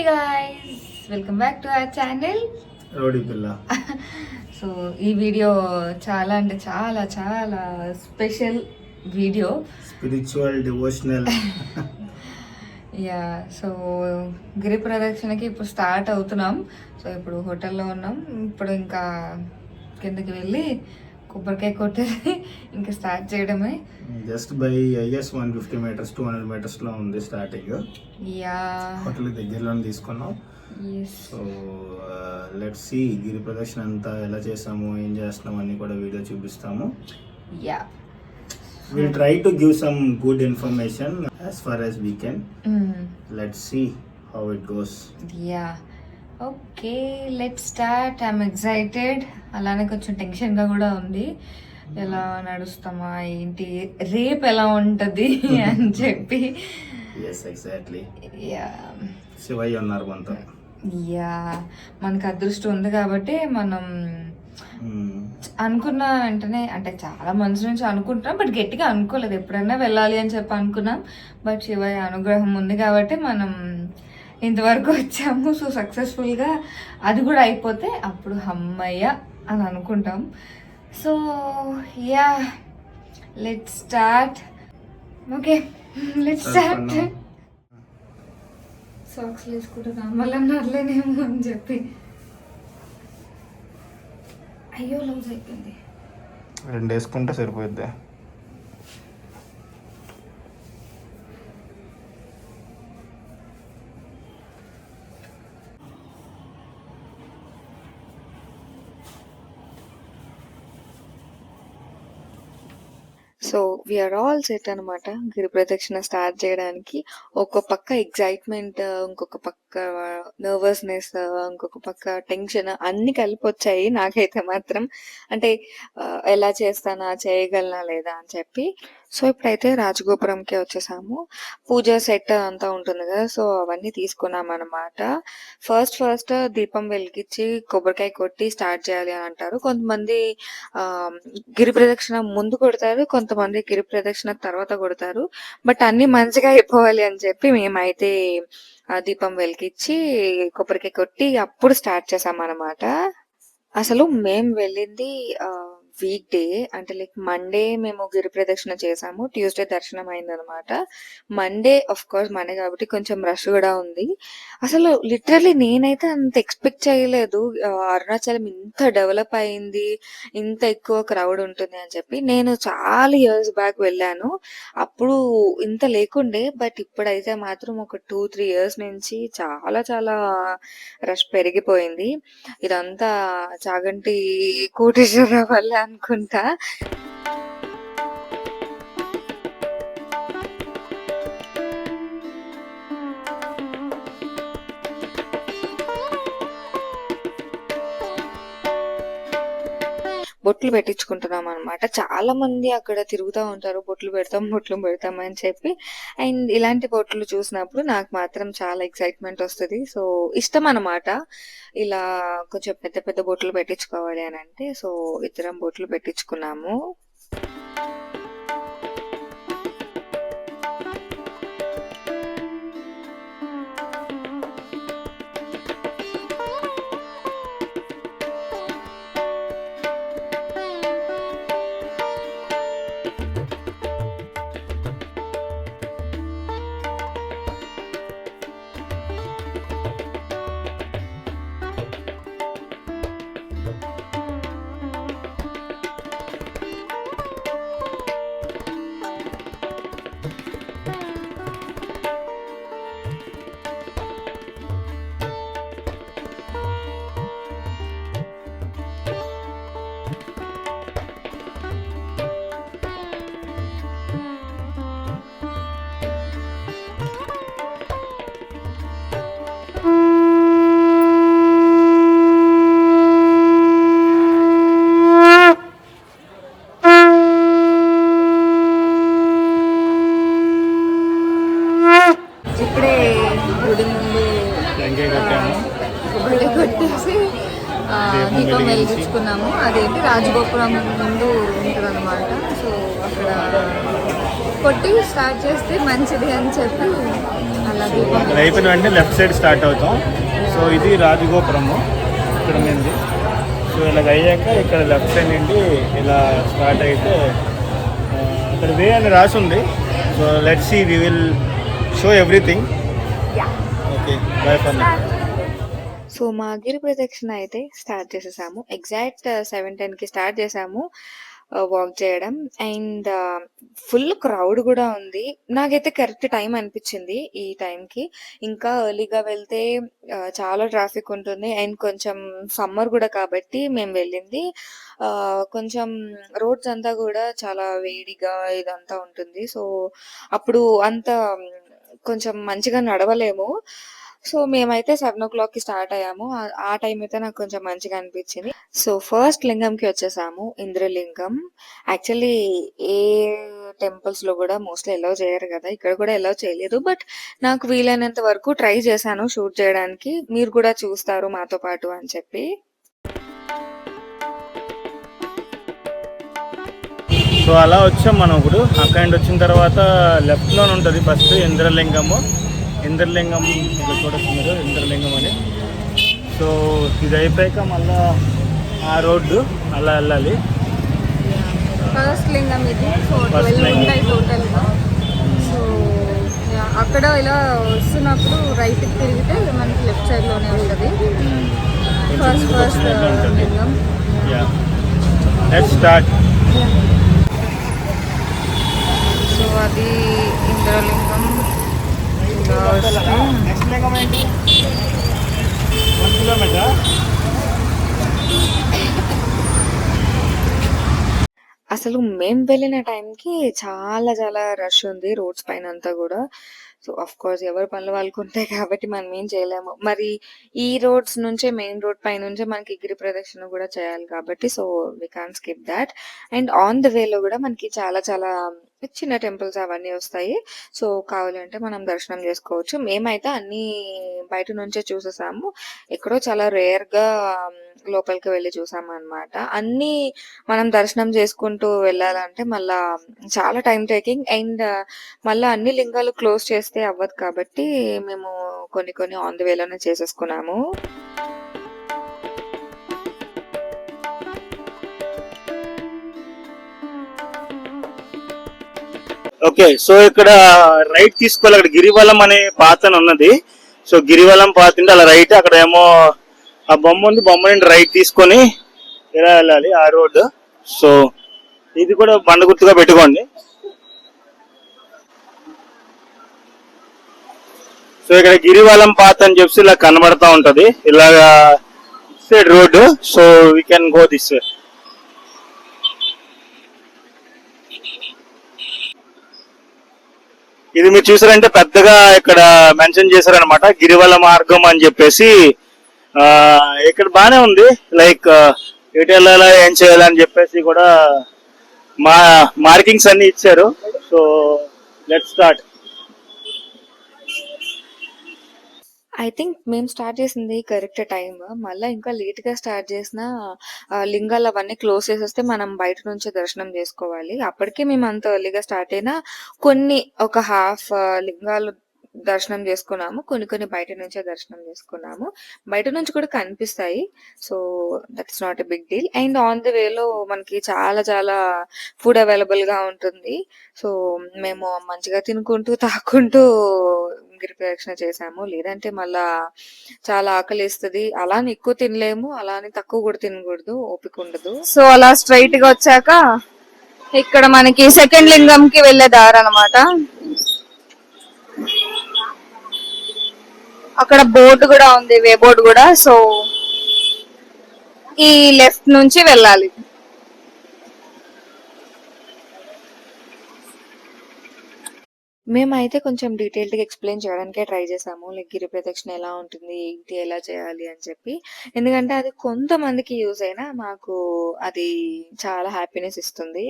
Guys, welcome back to our channel Rowdy Pilla. So ఈ video చాలా అంటే చాలా చాలా special video, spiritual devotional. Yeah. So గిరి ప్రదక్షిణకి ఇప్పుడు స్టార్ట్ అవుతున్నాం. సో ఇప్పుడు హోటల్లో ఉన్నాం. ఇప్పుడు ఇంకా కిందకి వెళ్ళి కొబ్బరికాయ కొట్టేది ఇంకా స్టార్ట్ చేయడమే. Just by is 150 metres 200 metres లో ఉంది స్టార్టింగ్. యా, హోటల్ దగ్గరలోనే తీసుకున్నాం. సో లెట్స్ సీ గిరి ప్రదక్షిణ అంతా ఎలా చేసాము, ఏం చేస్తున్నాము అన్ని కూడా వీడియో చూపిస్తాము. Yeah, we'll try to give some good information as far as we can. Let's see how it goes. Yeah. Okay, let's start. I'm excited, అలానే కొంచెం టెన్షన్గా కూడా ఉంది. ఎలా నడుస్తామా ఏంటి, రేపు ఎలా ఉంటుంది అని చెప్పి. Yes, exactly. యా, శివయ్య ఉన్నారు మనతో. యా, మనకు అదృష్టం ఉంది కాబట్టి మనం అనుకున్న వెంటనే, అంటే చాలా మంత్స్ నుంచి అనుకుంటున్నాం బట్ గట్టిగా అనుకోలేదు, ఎప్పుడైనా వెళ్ళాలి అని చెప్పి అనుకున్నాం. బట్ శివయ్య అనుగ్రహం ఉంది కాబట్టి మనం ఇంతవరకు వచ్చాము. సో సక్సెస్ఫుల్గా అది కూడా అయిపోతే అప్పుడు అమ్మయ్య అని అనుకుంటాం. So yeah, let's start. Okay, let's start. Socks వేసుకుంటున్నా, మళ్ళీ నడలేనేమో అని చెప్పి. అయ్యో, లూజ్ అయిపోయింది. 2 వేసుకుంటే సరిపోద్ది. సో వీఆర్ ఆల్ సెట్ అనమాట గిరి ప్రదక్షిణ స్టార్ట్ చేయడానికి. ఒక పక్క ఎగ్జైట్మెంట్, ఇంకొక పక్క నర్వస్నెస్, ఇంకొక పక్క టెన్షన్ అన్ని కలిపి వచ్చాయి నాకైతే మాత్రం. అంటే ఎలా చేస్తానా, చేయగలనా లేదా అని చెప్పి. సో ఇప్పుడైతే రాజగోపురంకి వచ్చేసాము. పూజ సెట్ అంతా ఉంటుంది కదా, సో అవన్నీ తీసుకున్నాం అనమాట. ఫస్ట్ దీపం వెలిగించి కొబ్బరికాయ కొట్టి స్టార్ట్ చేయాలి అని అంటారు. కొంతమంది గిరి ప్రదక్షిణ ముందు కొడతారు, కొంతమంది గిరి ప్రదక్షిణ తర్వాత కొడతారు. బట్ అన్ని మంచిగా అయిపోవాలి అని చెప్పి మేమైతే దీపం వెలిగించి కొబ్బరికాయ కొట్టి అప్పుడు స్టార్ట్ చేసాం అనమాట. అసలు మేము వెళ్ళింది వీక్ డే, అంటే లైక్ మండే మేము గిరి ప్రదక్షిణ చేసాము, ట్యూస్డే దర్శనం అయిందనమాట. మండే ఆఫ్ కోర్స్ మండే కాబట్టి కొంచెం రష్ కూడా ఉంది. అసలు లిటరలీ నేనైతే అంత ఎక్స్పెక్ట్ చేయలేదు అరుణాచలం ఇంత డెవలప్ అయింది, ఇంత ఎక్కువ క్రౌడ్ ఉంటుంది అని చెప్పి. నేను చాలా ఇయర్స్ బ్యాక్ వెళ్ళాను, అప్పుడు ఇంత లేకుండే. బట్ ఇప్పుడైతే మాత్రం ఒక 2-3 ఇయర్స్ నుంచి చాలా చాలా రష్ పెరిగిపోయింది. ఇదంతా చాగంటి కోటేశ్వరరావు వల్ల అనుకుంటా. బొట్లు పెట్టించుకుంటున్నాం అనమాట. చాలా మంది అక్కడ తిరుగుతూ ఉంటారు, బొట్లు పెడతాం అని చెప్పి. అండ్ ఇలాంటి బొట్లు చూసినప్పుడు నాకు మాత్రం చాలా ఎక్సైట్మెంట్ వస్తుంది. సో ఇష్టం అనమాట ఇలా కొంచెం పెద్ద పెద్ద బొట్లు పెట్టించుకోవాలి అని అంటే. సో ఇద్దరం బొట్లు పెట్టించుకున్నాము. కాబట్టి రాజగోపురం ముందు ఉంటుంది అనమాట. సో అక్కడ కొట్టి స్టార్ట్ చేస్తే మంచిది అని చెప్పి అలా అయిపోయిన వెంటనే లెఫ్ట్ సైడ్ స్టార్ట్ అవుతాం. సో ఇది రాజగోపురము ఇక్కడ నుండి. సో ఇలాగ అయ్యాక ఇక్కడ లెఫ్ట్ సైడ్ నుండి ఇలా స్టార్ట్ అయితే ఇక్కడ వే అని రాసి ఉంది. So let's see, we will show everything. Okay, bye for now. So మా గిరి ప్రదక్షిణ అయితే స్టార్ట్ చేసేసాము. ఎగ్జాక్ట్ 7:10కి స్టార్ట్ చేసాము వాక్ చేయడం. అండ్ ఫుల్ క్రౌడ్ కూడా ఉంది. నాకైతే కరెక్ట్ టైం అనిపించింది ఈ టైంకి. ఇంకా ఎర్లీగా వెళ్తే చాలా ట్రాఫిక్ ఉంటుంది. అండ్ కొంచెం సమ్మర్ కూడా కాబట్టి మేము వెళ్ళింది కొంచెం రోడ్స్ అంతా కూడా చాలా వేడిగా ఇదంతా ఉంటుంది. సో అప్పుడు అంత కొంచెం మంచిగా నడవలేము. సో మేమైతే 7 o'clockకి స్టార్ట్ అయ్యాము. ఆ టైం అయితే నాకు కొంచెం మంచిగా అనిపించింది. సో ఫస్ట్ లింగంకి వచ్చేసాము, ఇంద్రలింగం. యాక్చువల్లీ ఏ టెంపుల్స్ లో కూడా మోస్ట్లీ ఎలవ్ చేయరు కదా, ఇక్కడ కూడా ఎలవ్ చేయలేదు. బట్ నాకు వీలైనంత వరకు ట్రై చేశాను షూట్ చేయడానికి. మీరు కూడా చూస్తారు మాతో పాటు అని చెప్పి. సో అలా వచ్చాం మనం ఇప్పుడు. అక్కడ వచ్చిన తర్వాత లెఫ్ట్లోనే ఉంటుంది ఫస్ట్ ఇంద్రలింగము. ఇంద్రలింగం ఇక్కడ చూడొచ్చు మీరు, ఇంద్రలింగం అని. సో ఇది అయిపోయాక మళ్ళా ఆ రోడ్డు అలా వెళ్ళాలి. ఫస్ట్ లింగం ఇది. సో 12 ఉంటాయి టోటల్గా. సో అక్కడ ఇలా వస్తున్నప్పుడు రైట్కి తిరిగితే మనకి లెఫ్ట్ సైడ్లోనే ఉంటుంది ఫస్ట్ లింగం. Let's start. సో అది ఇంద్రలింగం. నెక్స్ట్ లింగం ఏంటి? 1 కిలోమీటర్. అసలు మేము వెళ్ళిన టైంకి చాలా చాలా రష్ ఉంది రోడ్స్ పైన అంతా కూడా. సో అఫ్ కోర్స్ ఎవరి పనులు వాళ్ళకు ఉంటాయి కాబట్టి మనం ఏం చేయలేము. మరి ఈ రోడ్స్ నుంచే, మెయిన్ రోడ్ పై నుంచే మనకి గిరి ప్రదక్షిణ కూడా చేయాలి కాబట్టి so we can't skip that. And on the వేలో కూడా మనకి చాలా చాలా చిన్న టెంపుల్స్ అవన్నీ వస్తాయి. సో కావాలంటే మనం దర్శనం చేసుకోవచ్చు. మేమైతే అన్ని బయట నుంచే చూసేసాము. ఎక్కడో చాలా రేర్ గా లోపలికి వెళ్ళి చూసాము అనమాట. అన్ని మనం దర్శనం చేసుకుంటూ వెళ్ళాలంటే మళ్ళా చాలా టైం టేకింగ్. అండ్ మళ్ళీ అన్ని లింగాలు క్లోజ్ చేస్తే అవ్వదు కాబట్టి మేము కొన్ని కొన్ని ఆన్ ది వేలోనే చేసేసుకున్నాము. ఓకే, సో ఇక్కడ రైట్ తీసుకోవాలి. అక్కడ గిరివలం అనే పాత ఉన్నది. సో గిరివలం పాత ఉంటే అలా రైట్, అక్కడ ఏమో ఆ బొమ్మ ఉంది, బొమ్మ నుండి రైట్ తీసుకొని ఇలా వెళ్ళాలి ఆ రోడ్డు. సో ఇది కూడా బండ గుర్తుగా పెట్టుకోండి. సో ఇక్కడ గిరివలం పాత అని చెప్పి ఇలా కనబడతా ఉంటది, ఇలాగా side road. So we can go this way. ఇది మీరు చూసారంటే పెద్దగా ఇక్కడ మెన్షన్ చేశారనమాట, గిరివల మార్గం అని చెప్పేసి. ఇక్కడ బానే ఉంది, లైక్ ఎటు వెళ్ళాలా ఏం చేయాలని చెప్పేసి కూడా మార్కింగ్స్ అన్ని ఇచ్చారు. So let's start. I think మేము స్టార్ట్ చేసింది కరెక్ట్ టైం. మళ్ళీ ఇంకా లేట్ గా స్టార్ట్ చేసిన లింగాలు అవన్నీ క్లోజ్ చేసేస్తే మనం బయట నుంచే దర్శనం చేసుకోవాలి. అప్పటికే మేము అంత ఎర్లీగా స్టార్ట్ అయినా కొన్ని ఒక హాఫ్ లింగాలు దర్శనం చేసుకున్నాము, కొన్ని కొన్ని బయట నుంచే దర్శనం చేసుకున్నాము. బయట నుంచి కూడా కనిపిస్తాయి. So that's not a big deal. And on the వేలో మనకి చాలా చాలా ఫుడ్ అవైలబుల్ గా ఉంటుంది. సో మేము మంచిగా తినుకుంటూ తాకుంటూ గిరి ప్రదక్షిణ చేసాము. లేదంటే మళ్ళా చాలా ఆకలిస్తుంది. అలా అని ఎక్కువ తినలేము, అలా అని తక్కువ కూడా తినకూడదు, ఓపిక ఉండదు. సో అలా స్ట్రైట్ గా వచ్చాక ఇక్కడ మనకి సెకండ్ లింగం కి వెళ్లే దారి అనమాట. అక్కడ బోర్డు కూడా ఉంది, వే బోర్డు కూడా. సో ఈ లెఫ్ట్ నుంచి వెళ్ళాలి. మేమైతే కొంచెం డీటెయిల్డ్ గా ఎక్స్ప్లెయిన్ చేయడానికే ట్రై చేసాము, లైక్ గిరి ప్రదక్షిణ ఎలా ఉంటుంది, ఏంటి, ఎలా చేయాలి అని చెప్పి. ఎందుకంటే అది కొంతమందికి యూజ్ అయినా మాకు అది చాలా హ్యాపీనెస్ ఇస్తుంది.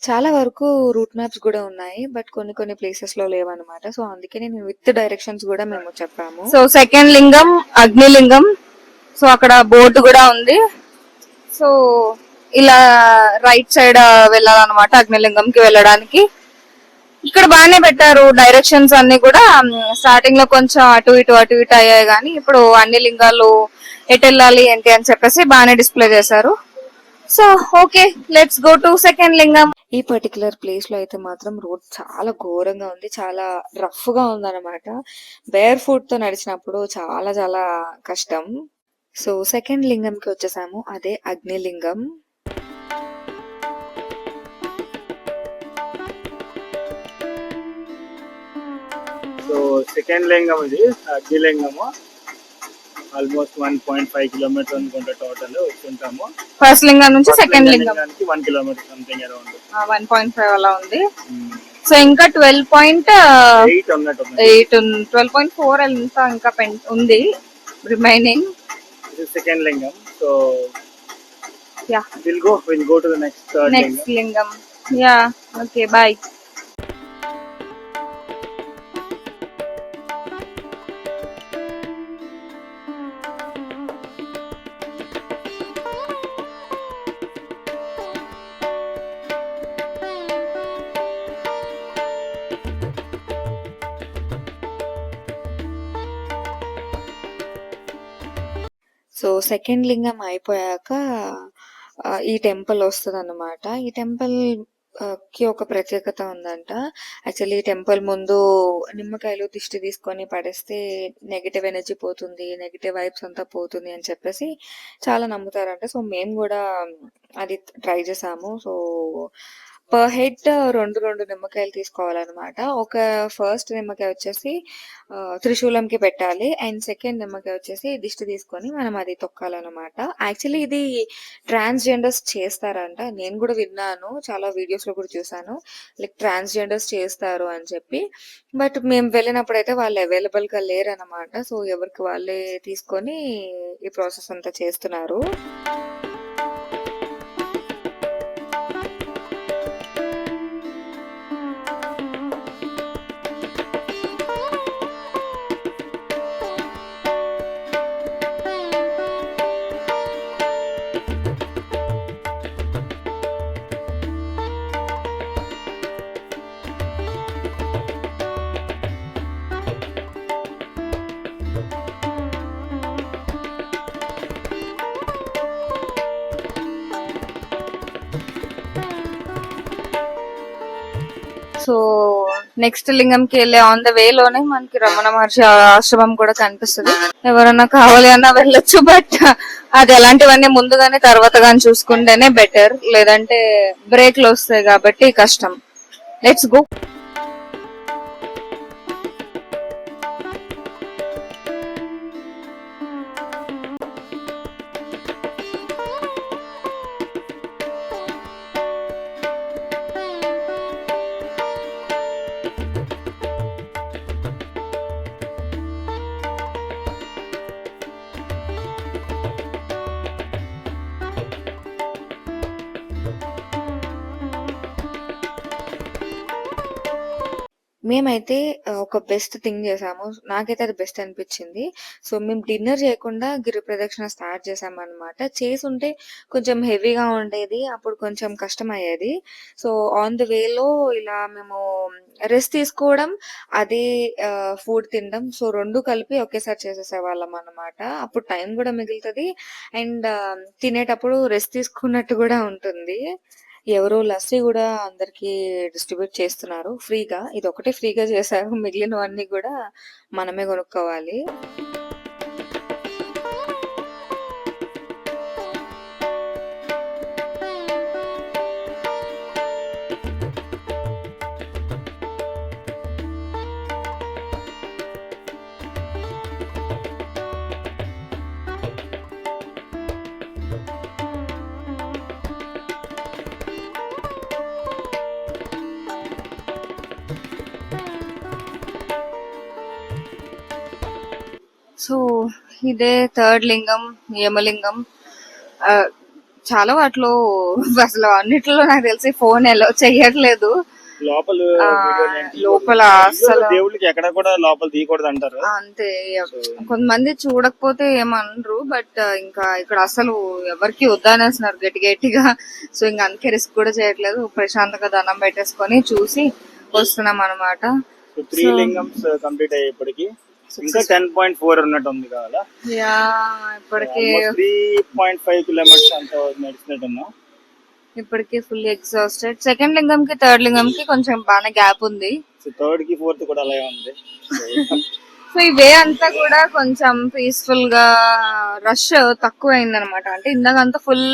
చాలా వరకు రూట్ మ్యాప్స్ కూడా ఉన్నాయి, బట్ కొన్ని కొన్ని ప్లేసెస్ లో లేవన్నమాట. సో అందుకే నేను విత్ డైరెక్షన్స్ కూడా మేము చెప్పాము. సో సెకండ్ లింగం అగ్నిలింగం. సో అక్కడ బోర్డు కూడా ఉంది. సో ఇలా రైట్ సైడ్ వెళ్ళాలన్నమాట అగ్నిలింగంకి వెళ్ళడానికి. ఇక్కడ బాగానే పెట్టారు డైరెక్షన్స్ అన్ని కూడా. స్టార్టింగ్ లో కొంచెం అటు ఇటు అయ్యాయి, కానీ ఇప్పుడు అన్ని లింగాలు ఎటు వెళ్ళాలి ఏంటి అని చెప్పేసి బాగానే డిస్ప్లే చేశారు. So okay, let's go to second లింగం. ఈ పర్టికులర్ ప్లేస్ లో అయితే మాత్రం రోడ్ చాలా ఘోరంగా ఉంది, చాలా రఫ్ గా ఉందన్నమాట. బేర్ ఫుట్ తో నడిచినప్పుడు చాలా చాలా కష్టం. సో సెకండ్ లింగంకి వచ్చేసాము, అదే అగ్నిలింగం. సో సెకండ్ లింగం ఇది అగ్నిలింగము. ఆల్మోస్ట్ 1.5 కిలోమీటర్ అనుకుంటా టోటల్ వచ్చుంటాము. ఫస్ట్ లింగం నుంచి సెకండ్ లింగం 1 కిలోమీటర్ సంథింగ్ అరౌండ్ 1.5 అలా ఉంది. సో ఇంకా 12.8 12.4 ఇంకా ఉంది రిమైనింగ్. సెకండ్ లింగం. So yeah, we'll go to the next next లింగం. Yeah, okay, bye. So second లింగం అయిపోయాక ఈ టెంపుల్ వస్తుంది అన్నమాట. ఈ టెంపుల్ కి ఒక ప్రత్యేకత ఉందంట. యాక్చువల్లీ ఈ టెంపుల్ ముందు నిమ్మకాయలు దిష్టి తీసుకొని పడేస్తే నెగిటివ్ ఎనర్జీ పోతుంది, నెగిటివ్ వైబ్స్ అంతా పోతుంది అని చెప్పేసి చాలా నమ్ముతారంట. సో మేము కూడా అది ట్రై చేసాము. సో పర్ హెడ్ రెండు నిమ్మకాయలు తీసుకోవాలన్నమాట. ఒక ఫస్ట్ నిమ్మకాయ వచ్చేసి త్రిశూలంకి పెట్టాలి, అండ్ సెకండ్ నిమ్మకాయ వచ్చేసి దిష్టి తీసుకొని మనం అది తొక్కాలన్నమాట. యాక్చువల్లీ ఇది ట్రాన్స్జెండర్స్ చేస్తారంట, నేను కూడా విన్నాను, చాలా వీడియోస్ లో కూడా చూసాను, లైక్ ట్రాన్స్జెండర్స్ చేస్తారు అని చెప్పి. బట్ మేము వెళ్ళినప్పుడు అయితే వాళ్ళు అవైలబుల్ గా లేరన్నమాట. సో ఎవరికి వాళ్ళే తీసుకొని ఈ ప్రాసెస్ అంతా చేస్తున్నారు. సో నెక్స్ట్ లింగంకి వెళ్ళే ఆన్ ద వే లోనే మనకి రమణ మహర్షి ఆశ్రమం కూడా కనిపిస్తుంది. ఎవరన్నా కావాలి అన్నా వెళ్ళొచ్చు, బట్ అది అలాంటివన్నీ ముందుగానే తర్వాత గాని చూసుకుంటేనే బెటర్, లేదంటే బ్రేక్లు వస్తాయి కాబట్టి కష్టం. Let's go. మేమైతే ఒక బెస్ట్ థింగ్ చేసాము, నాకైతే అది బెస్ట్ అనిపించింది. సో మేము డిన్నర్ చేయకుండా గిరి ప్రదక్షిణ స్టార్ట్ చేసామన్నమాట. చేసుంటే కొంచెం హెవీగా ఉండేది, అప్పుడు కొంచెం కష్టం అయ్యేది. సో ఆన్ ద వేలో ఇలా మేము రెస్ట్ తీసుకోవడం, అదే ఫుడ్ తినడం, సో రెండు కలిపి ఒకేసారి చేసేసే వాళ్ళం అన్నమాట. అప్పుడు టైం కూడా మిగులుతుంది, అండ్ తినేటప్పుడు రెస్ట్ తీసుకున్నట్టు కూడా ఉంటుంది. ఎవరో లస్సీ కూడా అందరికి డిస్ట్రిబ్యూట్ చేస్తున్నారు ఫ్రీగా. ఇది ఒకటే ఫ్రీగా చేశారు, మిగిలినవన్నీ కూడా మనమే కొనుక్కోవాలి. సో ఇదే థర్డ్ లింగం, యమలింగం. చాలా వాటిలో అసలు అన్నిట్లో నాకు తెలిసి ఫోన్ ఎలా చెయ్యట్లేదు. లోపల ఆ, వీడియోలు ఏంటి లోపల బెంగళూరులో అసలు దేవుళ్ళకి ఎక్కడ కూడా లోపల తీయకూడదు అంటారు. అంతే. కొంతమంది చూడకపోతే ఏమనరు, బట్ ఇంకా ఇక్కడ అసలు ఎవరికి వద్దనేస్తున్నారు గట్టి గట్టిగా. సో ఇంకా అందుకే రిస్క్ కూడా చేయట్లేదు, ప్రశాంతంగా దండం పెట్టేసుకొని చూసి వస్తున్నాం అనమాట. సో 3 లింగమ్స్ కంప్లీట్ అయ్యేప్పటికి ఇంకా 10.4 ఉన్నట్టు ఉంది కావాలా. యా, ఇప్పటికే 3.5 కిలోమీటర్స్ అంత నడిచినట్టున్నాం. ఇప్పటికే ఫుల్ ఎగ్జాస్టెడ్. సెకండ్ లింగం కి థర్డ్ లింగం కి కొంచెం బాగా గ్యాప్ ఉంది. సో థర్డ్ కి ఫోర్త్ కూడా అలాగే ఉంది. సో ఈ వే అంతా కూడా కొంచెం పీస్ఫుల్ గా, రష్ తక్కువ అయింది అనమాట. అంటే ఇందాక అంతా ఫుల్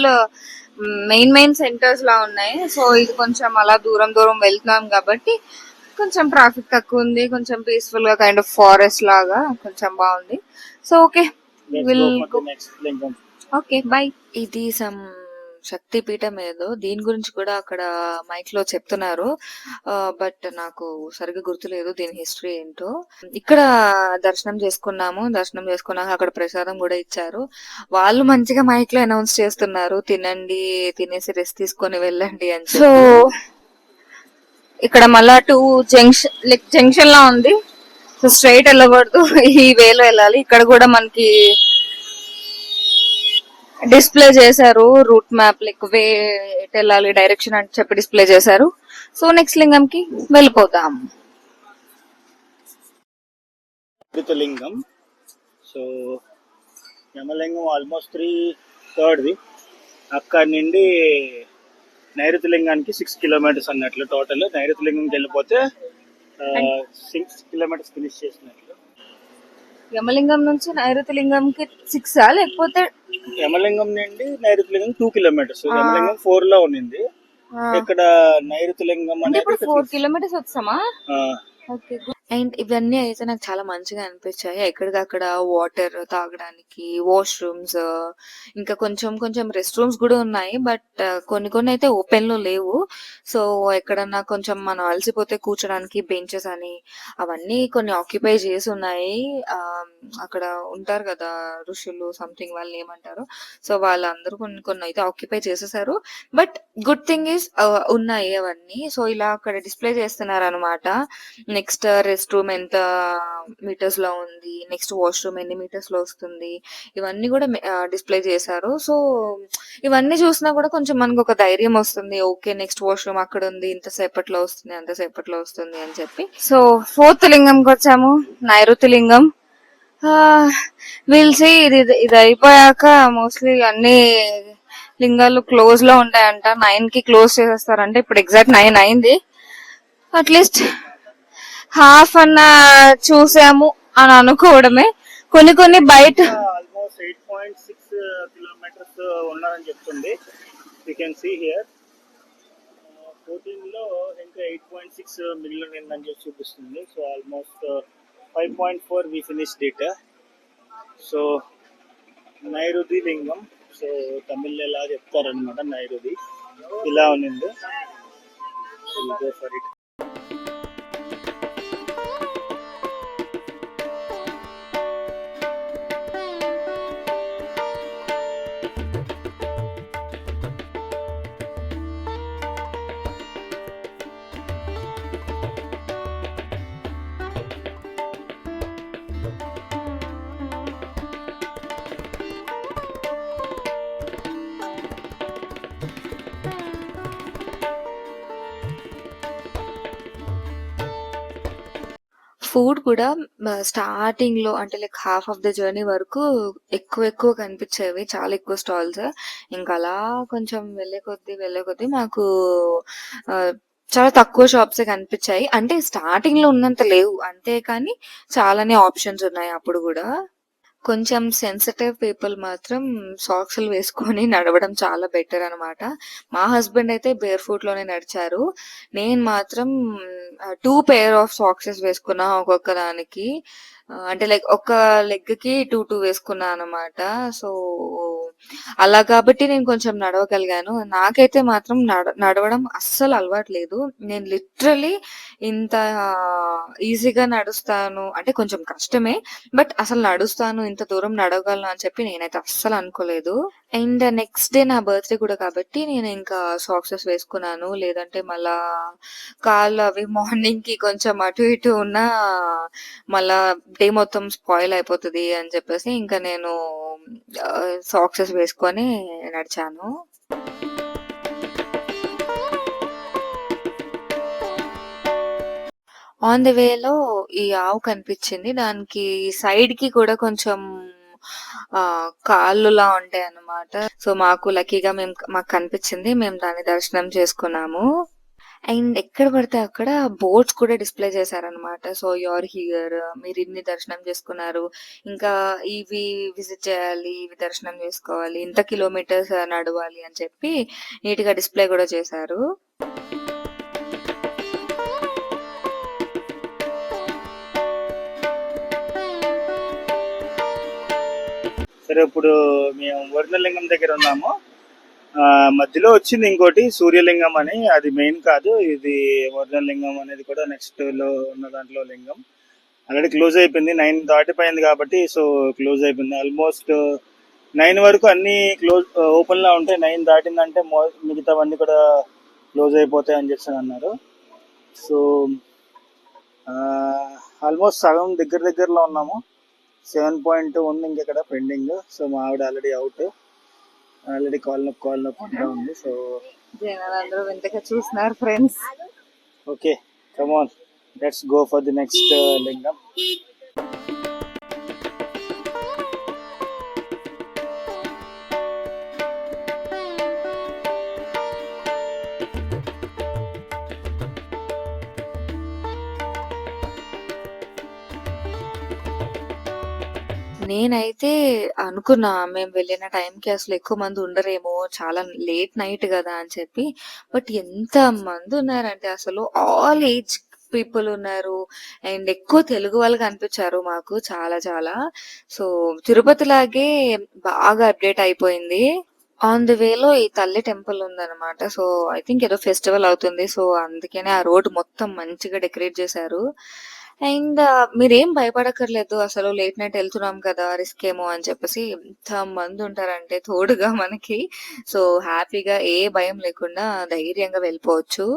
మెయిన్ సెంటర్స్ లా ఉన్నాయి. సో ఇది కొంచెం అలా దూరం దూరం వెళ్తున్నాం కాబట్టి కొంచెం ట్రాఫిక్ తక్కువ ఉంది, కొంచెం పీస్ఫుల్ గా కైండ్ ఆఫ్ ఫారెస్ట్ లాగా కొంచెం బాగుంది. సో ఓకే, విల్ నెక్స్ట్ లింగం. Okay by. ఇది సమ్ శక్తి పీఠం ఏదో, దీని గురించి కూడా అక్కడ మైక్ లో చెప్తున్నారు, బట్ నాకు సరిగ్గా గుర్తులేదు దీని హిస్టరీ ఏంటో. ఇక్కడ దర్శనం చేసుకున్నాక అక్కడ ప్రసాదం కూడా ఇచ్చారు. వాళ్ళు మంచిగా మైక్ లో అనౌన్స్ చేస్తున్నారు, తినండి, తినేసి రెస్ట్ తీసుకొని వెళ్ళండి అని. సో ఇక్కడ మళ్ళా జంక్షన్ లా ఉంది. సో స్ట్రైట్ వెళ్ళకూడదు, ఈ వేలో వెళ్ళాలి. ఇక్కడ కూడా మనకి డిస్ప్లే చేశారు రూట్ మ్యాప్, లైక్ వే ఎటు వెళ్ళాలి, డైరెక్షన్ అని చెప్పి డిస్ప్లే చేశారు. సో నెక్స్ట్ లింగం కి వెళ్ళిపోతాం. లింగం. సో యమలింగం ఆల్మోస్ట్ 3/3 అక్కడి నుండి నైరుతి లింగానికి 6 కిలోమీటర్స్ అన్నట్లు. టోటల్ నైరుతి లింగంకి వెళ్ళిపోతే 6 కిలోమీటర్స్ ఫినిష్ చేసినట్లు. యమలింగం నుంచి నైరుతి లింగం కి 6 లేకపోతే యమలింగం నుండి నైరుతి లింగం 2 కిలోమీటర్స్. యమలింగం 4 లో ఉన్నింది. ఇక్కడ నైరుతి లింగం అంటే అనేది ఇప్పుడు 4 కిలోమీటర్స్ వచ్చామా? ఓకే. అండ్ ఇవన్నీ అయితే నాకు చాలా మంచిగా అనిపించాయి. ఎక్కడికక్కడ వాటర్ తాగడానికి, వాష్రూమ్స్, ఇంకా కొంచెం రెస్ట్ రూమ్స్ కూడా ఉన్నాయి, బట్ కొన్ని అయితే ఓపెన్ లో లేవు. సో ఎక్కడన్నా కొంచెం మనం అలసిపోతే కూర్చోడానికి బెంచెస్ అని అవన్నీ కొన్ని ఆక్యుపై చేసి ఉన్నాయి. అక్కడ ఉంటారు కదా ఋషులు, సంథింగ్ వాళ్ళని ఏమంటారు, సో వాళ్ళందరూ కొన్ని అయితే ఆక్యుపై చేసేసారు. బట్ గుడ్ థింగ్ ఈస్ ఉన్నాయి అవన్నీ. సో ఇలా అక్కడ డిస్ప్లే చేస్తున్నారు అనమాట. నెక్స్ట్ రెస్ట్ రూమ్ ఎంత మీటర్స్ లో ఉంది, నెక్స్ట్ వాష్రూమ్ ఎన్ని మీటర్స్ లో వస్తుంది, ఇవన్నీ కూడా డిస్ప్లే చేశారు. సో ఇవన్నీ చూసినా కూడా కొంచెం మనకు ఒక ధైర్యం వస్తుంది, ఓకే నెక్స్ట్ వాష్రూమ్ అక్కడ ఉంది, ఇంతసేపట్లో వస్తుంది, అంతసేపట్లో వస్తుంది అని చెప్పి. సో ఫోర్త్ లింగంకి వచ్చాము, నైరుతి లింగం. వీల్ సీ, ఇది అయిపోయాక మోస్ట్లీ అన్ని లింగాలు క్లోజ్ లో ఉంటాయంట. 9 కి క్లోజ్ చేసేస్తారంటే ఇప్పుడు ఎగ్జాక్ట్ 9 అయింది. అట్లీస్ట్ హాఫ్ అన్న చూసాము అని అనుకోవడమే. కొన్ని బయట ఆల్మోస్ట్ 8.6 కిలోమీటర్స్ ఉన్నారని చెప్తుంది. యూ కెన్ సీ హియర్ 14 లో ఇంకా 8.6 మిగిలిన అని చెప్పి చూపిస్తుంది. So almost 5.4 we finished it. So నైరుతి లింగం, సో తమిళ్ ఎలా చెప్తారనమాట, నైరుతి ఇలా ఉన్నింది. Go for it. ఫుడ్ కూడా స్టార్టింగ్ లో అంటే like half of the journey వరకు ఎక్కువ కనిపించేవి, చాలా ఎక్కువ స్టాల్స్. ఇంకా అలా కొంచెం వెళ్ళే కొద్దీ మాకు చాలా తక్కువ షాప్స్ కనిపించాయి. అంటే స్టార్టింగ్ లో ఉన్నంత లేవు అంతే, కానీ చాలానే ఆప్షన్స్ ఉన్నాయి అప్పుడు కూడా. కొంచెం సెన్సిటివ్ పీపుల్ మాత్రం సాక్స్లు వేసుకొని నడవడం చాలా బెటర్ అనమాట. మా హస్బెండ్ అయితే బేర్ ఫుట్ లోనే నడిచారు. నేను మాత్రం 2 పేర్ ఆఫ్ సాక్సెస్ వేసుకున్నా ఒక్కొక్క దానికి. అంటే లైక్ ఒక లెగ్ కి 2 వేసుకున్నా అనమాట. సో అలా కాబట్టి నేను కొంచెం నడవగలిగాను. నాకైతే మాత్రం నడవడం అస్సలు అలవాటు లేదు. నేను లిటరల్లీ ఇంత ఈజీగా నడుస్తాను అంటే కొంచెం కష్టమే. బట్ అసలు నడుస్తాను, ఇంత దూరం నడవగలను అని చెప్పి నేనైతే అస్సలు అనుకోలేదు. అండ్ నెక్స్ట్ డే నా బర్త్‌డే కూడా కాబట్టి నేను ఇంకా సాక్సెస్ వేసుకున్నాను. లేదంటే మళ్ళా కాళ్ళు అవి మార్నింగ్‌కి కొంచెం అటు ఇటు ఉన్నా మళ్ళా డే మొత్తం స్పాయిల్ అయిపోతది అని చెప్పేసి ఇంకా నేను సాక్సెస్ వేసుకొని నడిచాను. ఆన్ ది వేలో ఈ ఆవు కనిపించింది. దానికి సైడ్‌కి కూడా కొంచెం కాళ్ళులా ఉంటాయన్నమాట. సో, మాకు కనిపించింది. మేము దాన్ని దర్శనం చేసుకున్నాము. అండ్ ఎక్కడ పడితే అక్కడ బోర్డ్స్ కూడా డిస్‌ప్లే చేశారన్నమాట. సో, యూ ఆర్ హియర్, మీరిన్ని దర్శనం చేసుకున్నారు. ఇంకా ఇవి విజిట్ చేయాలి, ఇవి దర్శనం చేసుకోవాలి, ఇంత కిలోమీటర్స్ నడవాలి అని చెప్పి నీట్‌గా డిస్‌ప్లే కూడా చేశారు. సరే, ఇప్పుడు మేము వర్ణలింగం దగ్గర ఉన్నాము. మధ్యలో వచ్చింది ఇంకోటి సూర్యలింగం అని, అది మెయిన్ కాదు. ఇది వర్ణలింగం అనేది కూడా నెక్స్ట్ లో ఉన్న దాంట్లో లింగం. ఆల్రెడీ క్లోజ్ అయిపోయింది, 9 దాటిపోయింది కాబట్టి. సో క్లోజ్ అయిపోయింది. ఆల్మోస్ట్ 9 వరకు అన్ని క్లోజ్ ఓపెన్ లా ఉంటాయి. 9 దాటిందంటే మిగతావన్నీ కూడా క్లోజ్ అయిపోతాయి అని చెప్పి అన్నారు. సో ఆల్మోస్ట్ సగం దగ్గరలో ఉన్నాము. 7.2 ఉంది ఇంకెక్కడ పెండింగ్. సో మా ఆవిడ ఆల్రెడీ కాల్ నొప్పి అంటా ఉంది. సో జనాలందరూ వింతగా చూస్తున్నారు friends. Okay, come on, let's go for the next లింగం. నేనైతే అనుకున్నా మేము వెళ్ళిన టైంకి అసలు ఎక్కువ మంది ఉండరేమో, చాలా లేట్ నైట్ కదా అని చెప్పి. బట్ ఎంత మంది ఉన్నారంటే అసలు ఆల్ ఏజ్ పీపుల్ ఉన్నారు. అండ్ ఎక్కువ తెలుగు వాళ్ళు కనిపించారు మాకు చాలా చాలా. సో తిరుపతి లాగే బాగా అప్డేట్ అయిపోయింది. ఆన్ ది వేలో ఈ తల్లి టెంపుల్ ఉందన్నమాట. సో ఐ థింక్ ఏదో ఫెస్టివల్ అవుతుంది. సో అందుకనే ఆ రోడ్ మొత్తం మంచిగా డెకరేట్ చేశారు. అండ్ మీరేం భయపడక్కర్లేదు. అసలు లేట్ నైట్ వెళ్తున్నాం కదా, రిస్క్ ఏమో అని చెప్పేసి ఎంత మంది ఉంటారంటే తోడుగా మనకి. సో హ్యాపీగా ఏ భయం లేకుండా ధైర్యంగా వెళ్ళిపోవచ్చు.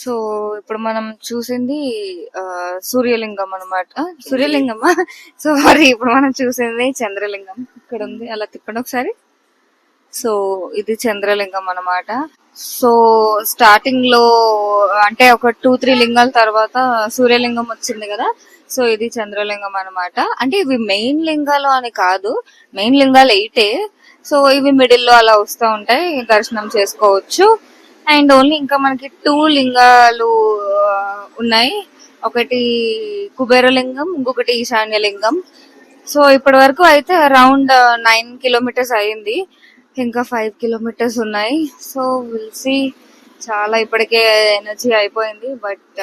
సో ఇప్పుడు మనం చూసింది సూర్యలింగం అనమాట. సూర్యలింగమా? సారీ, ఇప్పుడు మనం చూసింది చంద్రలింగం. ఇక్కడ ఉంది, అలా తిప్పండి ఒకసారి. సో ఇది చంద్రలింగం అన్నమాట. సో స్టార్టింగ్ లో అంటే ఒక 2-3 లింగాల తర్వాత సూర్యలింగం వచ్చింది కదా. సో ఇది చంద్రలింగం అన్నమాట. అంటే ఇవి మెయిన్ లింగాలు అని కాదు, మెయిన్ లింగాలు 8. సో ఇవి మిడిల్ లో అలా వస్తూ ఉంటాయి, దర్శనం చేసుకోవచ్చు. అండ్ ఓన్లీ ఇంకా మనకి 2 లింగాలు ఉన్నాయి. ఒకటి కుబేరలింగం, ఇంకొకటి ఈశాన్యలింగం. సో ఇప్పటి వరకు అయితే అరౌండ్ 9 కిలోమీటర్స్ అయ్యింది. ఇంకా 5 కిలోమీటర్స్ ఉన్నాయి. So will see. చాలా ఇప్పటికే ఎనర్జీ అయిపోయింది. బట్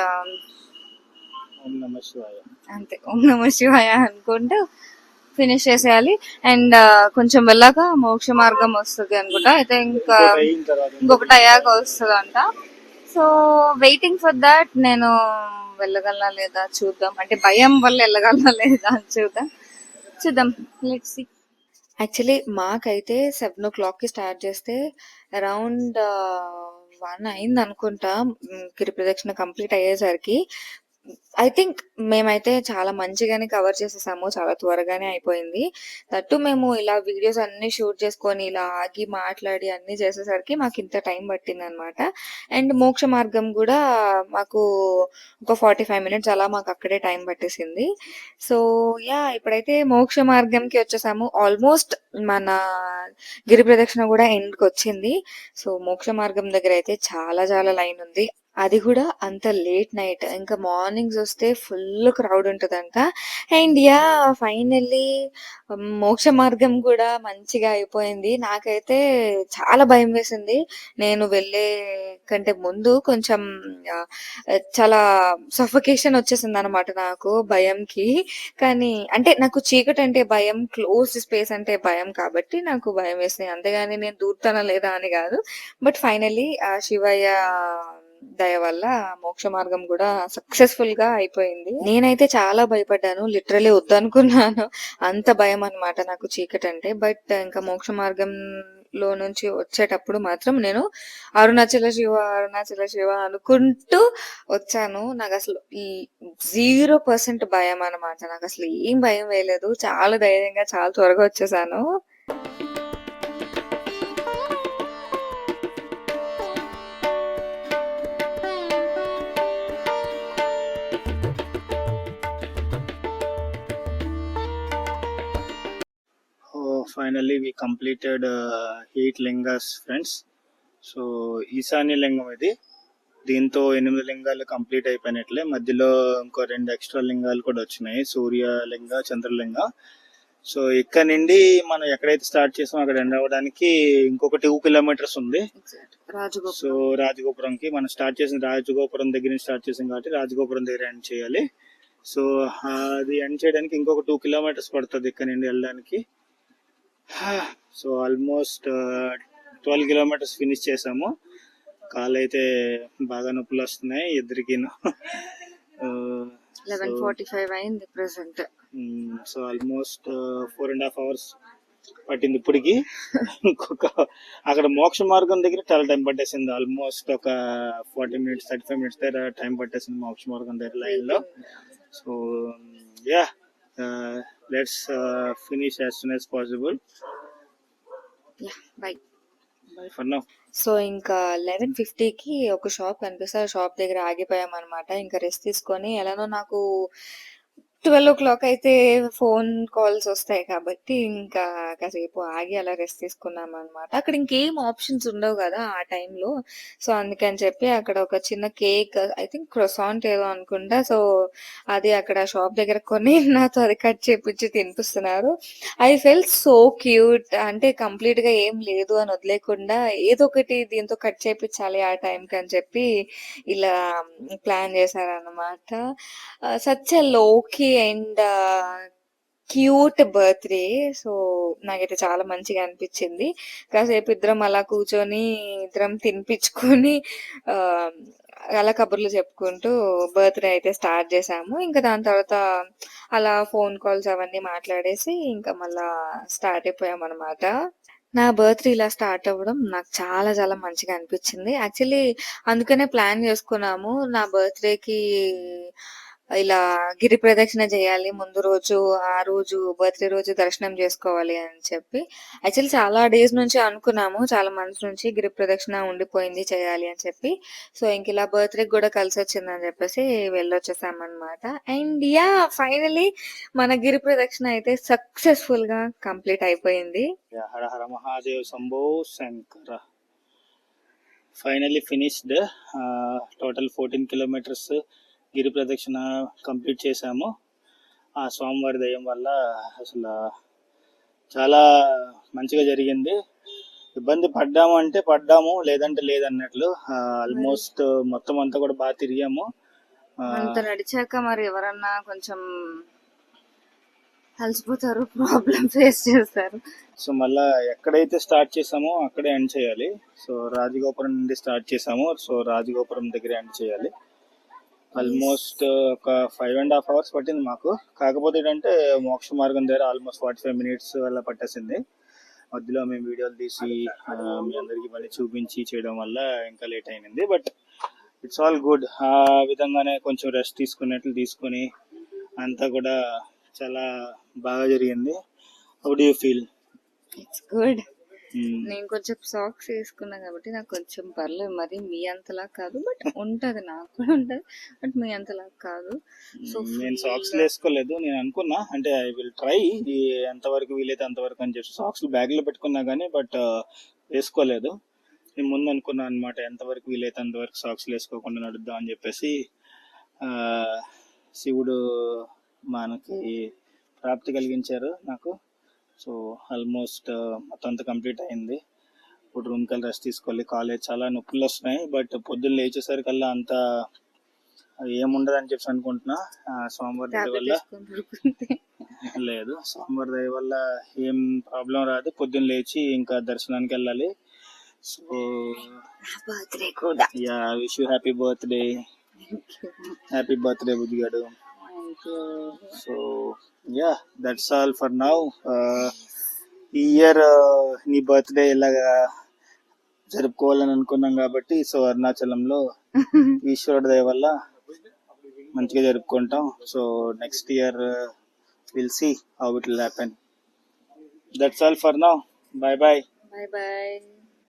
ఓం నమః శివాయ. అంతే, ఓం నమ శివాయ అనుకుంటూ ఫినిష్ చేసేయాలి. అండ్ కొంచెం వెళ్ళాక మోక్ష మార్గం వస్తుంది అనుకుంటా. అయితే ఇంకా అయిన తర్వాత ఇంకొకటి అయ్యాక వస్తుంది అంట. So waiting for that. నేను వెళ్ళగలనా లేదా చూద్దాం, అంటే భయం వల్ల వెళ్ళగలనా లేదా అని చూద్దాం. Let's see. యాక్చువల్లీ మాకైతే 7 o'clockకి స్టార్ట్ చేస్తే అరౌండ్ 1 అయింది అనుకుంటా గిరి ప్రదక్షిణ కంప్లీట్ అయ్యేసరికి. ఐ థింక్ మేమైతే చాలా మంచిగానే కవర్ చేసేసాము. చాలా త్వరగానే అయిపోయింది. దట్టు మేము ఇలా వీడియోస్ అన్నీ షూట్ చేసుకొని, ఇలా ఆగి మాట్లాడి అన్నీ చేసేసరికి మాకింత టైం పట్టిందనమాట. అండ్ మోక్ష మార్గం గూడా మాకు ఒక 45 మినిట్స్ అలా మాకక్కడే టైం పట్టేసింది. సో, ఇప్పుడైతే మోక్ష మార్గంకి వచ్చేసాము. ఆల్మోస్ట్ మన గిరి ప్రదక్షిణ గూడా ఎండ్‌కొచ్చింది. సో, మోక్ష మార్గం దగ్గరైతే చాలా చాలా లైనుంది. అది గూడా అంత లేట్ నైట్. ఇంకా మార్నింగ్స్ ఒస్తే ఫుల్ క్రౌడ్ ఉంటదంట. అండ్ ఫైనల్లీ మోక్ష మార్గం గూడా మంచిగా అయిపోయింది. నాకైతే చాలా భయం వేసింది. నేను వెళ్ళే కంటే ముందు కొంచెం ఆహ్, చాలా సఫకేషన్ ఒచ్చేసిందనమాట నాకు భయంకి. కానీ అంటే నాకు చీకటంటే భయం, క్లోజ్డ్ స్పేస్ అంటే భయం కాబట్టి నాకు భయమేసింది. అంతేగాని నేను దూరుతానా లేదా అని గాదు. బట్ ఫైనల్లీ ఆ శివయ్య దయ వల్ల మోక్ష మార్గం గూడా సక్సెస్‌ఫుల్‌గా అయిపోయింది. నేనైతే చాలా భయపడ్డాను. లిటరల్లీ వద్దనుకున్నాను. అంత భయమనమాట నాకు చీకటంటే. బట్ ఇంకా మోక్ష మార్గంలో నుంచి వచ్చేటప్పుడు మాత్రం నేను అరుణాచల శివ, అరుణాచల శివ అనుకుంటూ వచ్చాను. నాకసలు ఈ 0% భయమనమాట. నాకసలు ఏం భయం వేయలేదు. చాలా ధైర్యంగా చాలా త్వరగా వచ్చేసాను. ఫైనల్లీ వి కంప్లీటెడ్ 8 లింగాస్ ఫ్రెండ్స్. సో ఈశాన్య లింగం ఇది. దీంతో 8 లింగాలు కంప్లీట్ అయిపోయినట్లే. మధ్యలో ఇంకో 2 ఎక్స్ట్రా లింగాలు కూడా వచ్చినాయి, సూర్యలింగ, చంద్రలింగ. సో ఇక్కడ నుండి మనం ఎక్కడైతే స్టార్ట్ చేసామో అక్కడ ఎండ్ అవ్వడానికి ఇంకొక 2 కిలోమీటర్స్ ఉంది. సో రాజగోపురంకి మనం స్టార్ట్ చేసిన రాజగోపురం దగ్గర నుంచి స్టార్ట్ చేసాం కాబట్టి రాజగోపురం దగ్గర ఎండ్ చేయాలి. సో అది ఎండ్ చేయడానికి ఇంకొక 2 కిలోమీటర్స్ పడుతుంది ఇక్కడ నుండి వెళ్ళడానికి. సో ఆల్మోస్ట్ 12 కిలోమీటర్స్ ఫినిష్ చేసాము. కాళ్ళు అయితే బాగా నొప్పులు వస్తున్నాయి ఇద్దరికిను. 11:45 అయింది ప్రెసెంట్. సో ఆల్మోస్ట్ 4.5 అవర్స్ పట్టింది ఇప్పటికి. ఇంకొక అక్కడ మోక్ష మార్గం దగ్గర చాలా టైం పట్టేసింది. ఆల్మోస్ట్ ఒక 40 మినిట్స్ 35 మినిట్స్ దగ్గర టైం పట్టేసింది మోక్ష మార్గం దగ్గర లైన్ లో. So let's finish as soon as possible. By for now. So ఇంకా 11:50కి ఒక షాప్ కనిపిస్తే ఆ షాప్ దగ్గర ఆగిపోయామన్నమాట. ఇంకా రెస్ట్ తీసుకొని ఎలానో నాకు 12:00 అయితే ఫోన్ కాల్స్ వస్తాయి కాబట్టి ఇంకా కాసేపు ఆగి అలా రెస్ట్ తీసుకున్నామన్నమాట. అక్కడ ఇంకేం ఆప్షన్స్ ఉండవు కదా ఆ టైంలో. సో అందుకని చెప్పి అక్కడ ఒక చిన్న కేక్, ఐ థింక్ క్రొసాంట్ ఏదో అనుకుంటా. సో అది అక్కడ షాప్ దగ్గర కొని నాతో అది కట్ చేపించి తినిపిస్తున్నారు. I felt so cute. అంటే కంప్లీట్‌గా ఏం లేదు అని వదిలేయకుండా ఏదో ఒకటి దీంతో కట్ చేపించాలి ఆ టైంకి అని చెప్పి ఇలా ప్లాన్ చేశారన్నమాట. Such a low key and cute birthday. So నాకైతే చాలా మంచిగా అనిపించింది. కాసేపు ఇద్దరం అలా కూర్చొని ఇద్దరం తినిపించుకొని ఆహ్, అలా కబుర్లు చెప్పుకుంటూ బర్త్‌డే అయితే స్టార్ట్ చేశాము. ఇంకా దాని తర్వాత అలా ఫోన్ కాల్స్ అవన్నీ మాట్లాడేసి ఇంకా మళ్ళా స్టార్ట్ అయిపోయామన్నమాట. నా బర్త్‌డే ఇలా స్టార్ట్ అవ్వడం నాకు చాలా చాలా మంచిగా అనిపించింది. యాక్చువల్లీ అందుకనే ప్లాన్ చేసుకున్నాము. నా బర్త్‌డేకి ఇలా గిరి ప్రదక్షిణ చేయాలి ముందు రోజు. ఆ రోజు బర్త్‌డే రోజు దర్శనం చేసుకోవాలి అని చెప్పి. యాక్చువల్లీ చాలా డేస్ నుంచి అనుకున్నాము. చాలా మంత్స్ నుంచి గిరి ప్రదక్షిణ ఉండిపోయింది చేయాలి అని చెప్పి. సో ఇంక ఇలా బర్త్‌డేకి కూడా కలిసొచ్చిందని చెప్పేసి వెళ్ళొచ్చేసామన్నమాట. అండ్ ఫైనల్లీ మన గిరి ప్రదక్షిణ అయితే సక్సెస్‌ఫుల్‌గా కంప్లీట్ అయిపోయింది. Hara Hara Mahadev Shambho Shankara. Finally finished. Total 14 kilometres గిరి ప్రదక్షిణ కంప్లీట్ చేశాము. ఆ స్వామివారి దయం వల్ల అసలు చాలా మంచిగా జరిగింది. ఇబ్బంది పడ్డాము అంటే పడ్డాము, లేదంటే లేదన్నట్లు. ఆల్మోస్ట్ మొత్తం అంతా కూడా బాగా తిరిగాము. అంత నడిచాక మరి ఎవరన్నా కొంచెం అలసిపోతారు, ప్రాబ్లం ఫేస్ చేస్తారు. సో మళ్ళా ఎక్కడైతే స్టార్ట్ చేసామో అక్కడే ఎండ్ చేయాలి. సో రాజగోపురం నుండి స్టార్ట్ చేసాము. సో రాజగోపురం దగ్గర ఎండ్ చేయాలి. ఆల్మోస్ట్ ఒక 5.5 అవర్స్ పట్టింది మాకు. కాకపోతే ఏంటంటే మోక్ష మార్గం దగ్గర ఆల్మోస్ట్ 45 మినిట్స్ అలా పట్టేసింది. మధ్యలో మేము వీడియోలు తీసి మీ అందరికి మళ్ళీ చూపించి చేయడం వల్ల ఇంకా లేట్ అయింది. But it's all good. ఆ విధంగానే కొంచెం రెస్ట్ తీసుకున్నట్లు తీసుకొని అంతా కూడా చాలా బాగా జరిగింది. How do you feel? It's good. నేను కొంచెం సాక్స్ వేసుకున్నా కాబట్టి నాకు కొంచెం పర్లేదు, మరి మీ అంతలా కాదు, బట్ ఉంటది, నాకు కూడా ఉంటది, బట్ మీ అంతలా కాదు. సో నేను సాక్స్ వేసుకోలేదు. నేను అనుకున్నా అంటే ఐ విల్ ట్రై ఎంతవరకు వీలైతే అంతవరకు అని చెప్పి సాక్స్ బ్యాగ్ లో పెట్టుకున్నా కానీ బట్ వేసుకోలేదు. నేను ముందు అనుకున్నా అనమాట ఎంతవరకు వీలైతే అంతవరకు సాక్స్ వేసుకోకుండా నడుద్దాం అని చెప్పేసి. ఆ, శివుడు మనకి ప్రాప్తి కలిగించారు నాకు. సో ఆల్మోస్ట్ మొత్తం అంతా కంప్లీట్ అయింది. ఇప్పుడు రూమ్కి వెళ్ళి రెస్ట్ తీసుకోవాలి. కాలేజ్ చాలా నొప్పులు వస్తున్నాయి, బట్ పొద్దున్న లేచేసరికల్లా అంత ఏముండదు అని చెప్పి అనుకుంటున్నా. సోమవారం దయ వల్ల లేదు, సోమవారం దయ వల్ల ఏం ప్రాబ్లం రాదు. పొద్దున్న లేచి ఇంకా దర్శనానికి వెళ్ళాలి. సో బర్త్డే కూడా. Yeah, wish you happy birthday. Happy birthday బుద్ధిగాడు. So yeah, that's all for now. ఈ ఇయర్ నీ బర్త్డే ఇలాగా జరుపుకోవాలని అనుకున్నాం కాబట్టి సో అరుణాచలంలో ఈశ్వరుడు దయ వల్ల మంచిగా జరుపుకుంటాం. So next year will see how it will happen. That's all for now. Bye bye. Bye bye.